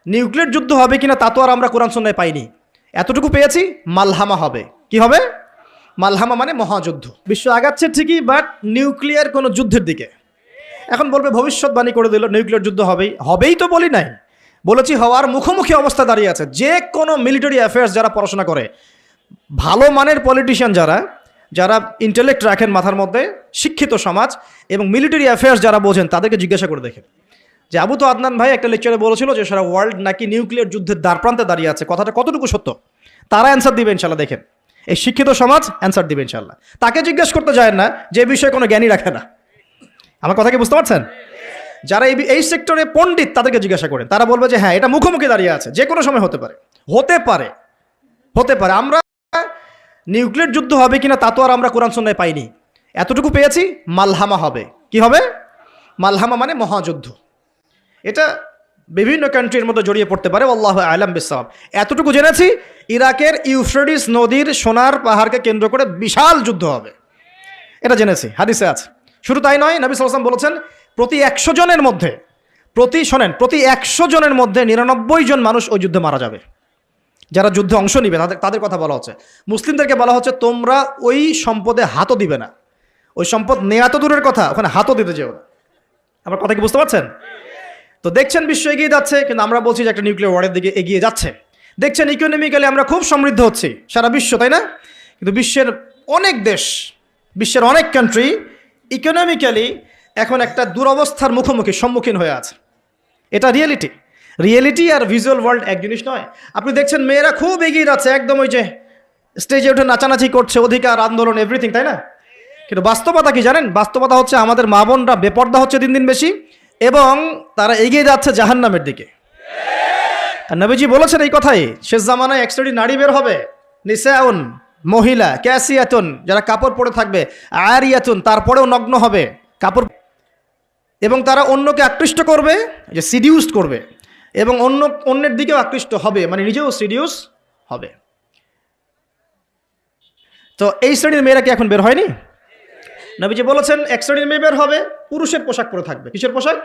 Nuclear যুদ্ধ হবে কিনা তা তো আর আমরা কোরআন সুন্নাহয় পাইনি। এতটুকু পেয়েছি, মালহামা হবে। কি হবে? মালহামা মানে মহাযুদ্ধ। বিশ্ব আগাচ্ছে ঠিকই, বাট নিউক্লিয়ার কোনো যুদ্ধের দিকে। এখন বলবে ভবিষ্যৎবাণী করে দিল নিউক্লিয়ার যুদ্ধ হবেই। হবেই তো বলি নাই, বলেছি হওয়ার মুখোমুখি অবস্থা দাঁড়িয়ে আছে। যে কোনো মিলিটারি অ্যাফেয়ার্স যারা পড়াশোনা করে, ভালো মানের পলিটিশিয়ান যারা ইন্টেলেক্ট রাখেন মাথার মধ্যে, শিক্ষিত সমাজ এবং মিলিটারি অ্যাফেয়ার্স যারা বোঝেন, তাদেরকে জিজ্ঞাসা করে দেখেন যে আবু তো আদনান ভাই একটা লেকচারে বলেছিল যে সারা ওয়ার্ল্ড নাকি নিউক্লিয়ার যুদ্ধের দ্বারপ্রান্তে দাঁড়িয়ে আছে, কথাটা কতটুকু সত্য? তারা অ্যান্সার দিবে ইনশাল্লাহ। দেখেন, এই শিক্ষিত সমাজ অ্যান্সার দিবে ইনশাল্লাহ। তাকে জিজ্ঞেস করতে যায় না যে বিষয়ে কোনো জ্ঞানী রাখে না। আমার কথা কি বুঝতে পারছেন? যারা এই সেক্টরে পণ্ডিত তাদেরকে জিজ্ঞাসা করেন, তারা বলবে যে হ্যাঁ, এটা মুখোমুখি দাঁড়িয়ে আছে, যে কোনো সময় হতে পারে। আমরা নিউক্লিয়ার যুদ্ধ হবে কিনা তা তো আর আমরা কোরআন সুন্নাহয় পাইনি। এতটুকু পেয়েছি, মালহামা হবে। কি হবে? মালহামা মানে মহাযুদ্ধ। এটা বিভিন্ন কান্ট্রির মধ্যে জড়িয়ে পড়তে পারে, আল্লাহু আ'লাম বিসসাওয়াব। এতটুকু জেনেছি, ইরাকের ইউফ্রেটিস নদীর সোনার পাহাড়কে কেন্দ্র করে বিশাল যুদ্ধ হবে, এটা জেনেছি, হাদিসে আছে। শুধু তাই নয়, নবী সাল্লাল্লাহু আলাইহি ওয়াসাল্লাম বলেছেন প্রতি 100 জনের মধ্যে 99 জন মানুষ ওই যুদ্ধে মারা যাবে। যারা যুদ্ধে অংশ নিবে তাদের কথা বলা হচ্ছে। মুসলিমদেরকে বলা হচ্ছে তোমরা ওই সম্পদে হাতও দিবে না। ওই সম্পদ নেয়া তো দূরের কথা, ওখানে হাতও দিতে যেও না। আমার কথা কি বুঝতে পারছেন? তো দেখছেন বিশ্ব এগিয়ে যাচ্ছে, কিন্তু আমরা বলছি যে একটা নিউক্লিয়ার ওয়ারের দিকে এগিয়ে যাচ্ছে। দেখছেন ইকোনমিক্যালি আমরা খুব সমৃদ্ধ হচ্ছি, সারা বিশ্ব, তাই না? কিন্তু বিশ্বের অনেক দেশ, বিশ্বের অনেক কান্ট্রি ইকোনমিক্যালি এখন একটা দুরবস্থার সম্মুখীন হয়ে আছে। এটা রিয়েলিটি আর ভিজুয়াল ওয়ার্ল্ড এক জিনিস নয়। আপনি দেখছেন মেয়েরা খুব এগিয়ে যাচ্ছে, একদম ওই যে স্টেজে উঠে নাচানাচি করছে, অধিকার আন্দোলন এভরিথিং, তাই না? কিন্তু বাস্তবতা কি জানেন? বাস্তবতা হচ্ছে আমাদের মা বোনরা বেপর্দা হচ্ছে দিন দিন বেশি, এবং তারা এগিয়ে যাচ্ছে জাহান্নামের দিকে। আর নবীজি বলেছেন এই কথাই, শেষ জামানায় এক শ্রেণীর নারী বের হবে, নিসাউন, মহিলা, ক্যাসিয়াতুন, যারা কাপড় পরে থাকবে, আরিয়াতুন, তারপরেও নগ্ন হবে কাপড়, এবং তারা অন্যকে আকৃষ্ট করবে, যে সিডিউসড করবে, এবং অন্যের দিকেও আকৃষ্ট হবে, মানে নিজেও সিডিউস হবে। তো এই শ্রেণীর মেয়েরা কি এখন বের হয়নি? নবীজি বলেছেন এক শ্রেণীর মেয়ে বের হবে, পুরুষের পোশাক পরে থাকবে। কিসের পোশাক?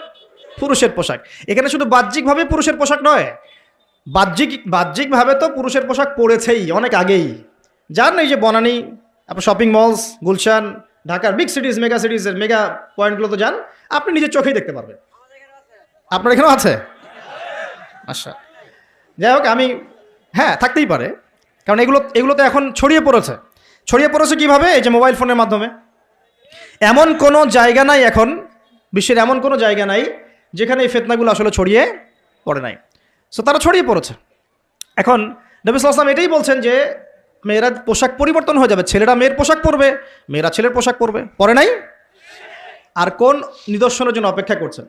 পুরুষের পোশাক। এখানে শুধু বাহ্যিকভাবে পুরুষের পোশাক নয়, বাহ্যিকভাবে তো পুরুষের পোশাক পরেছেই অনেক আগেই। যার নেই যে বনানী, আপনার শপিং মলস, গুলশান, ঢাকার বিগ সিটিজ, মেগা সিটিজের মেগা পয়েন্টগুলো তো যান, আপনি নিজের চোখেই দেখতে পারবেন। আপনার এখানেও আছে? আচ্ছা, যাই হোক, হ্যাঁ, থাকতেই পারে, কারণ এগুলো তো এখন ছড়িয়ে পড়েছে কিভাবে? এই যে মোবাইল ফোনের মাধ্যমে। এমন কোনো জায়গা নাই এখন, বিশ্বের এমন কোনো জায়গা নাই যেখানে এই ফিতনাগুলো আসলে ছড়িয়ে পড়ে নাই। সো তারা ছড়িয়ে পড়েছে। এখন নবী সাল্লাল্লাহু আলাইহি ওয়াসাল্লাম এটাই বলছেন যে মেয়েরা পোশাক পরিবর্তন হয়ে যাবে, ছেলেরা মেয়ের পোশাক পরবে, মেয়েরা ছেলের পোশাক পরবে। পরে নাই? আর কোন নিদর্শনের জন্য অপেক্ষা করছেন?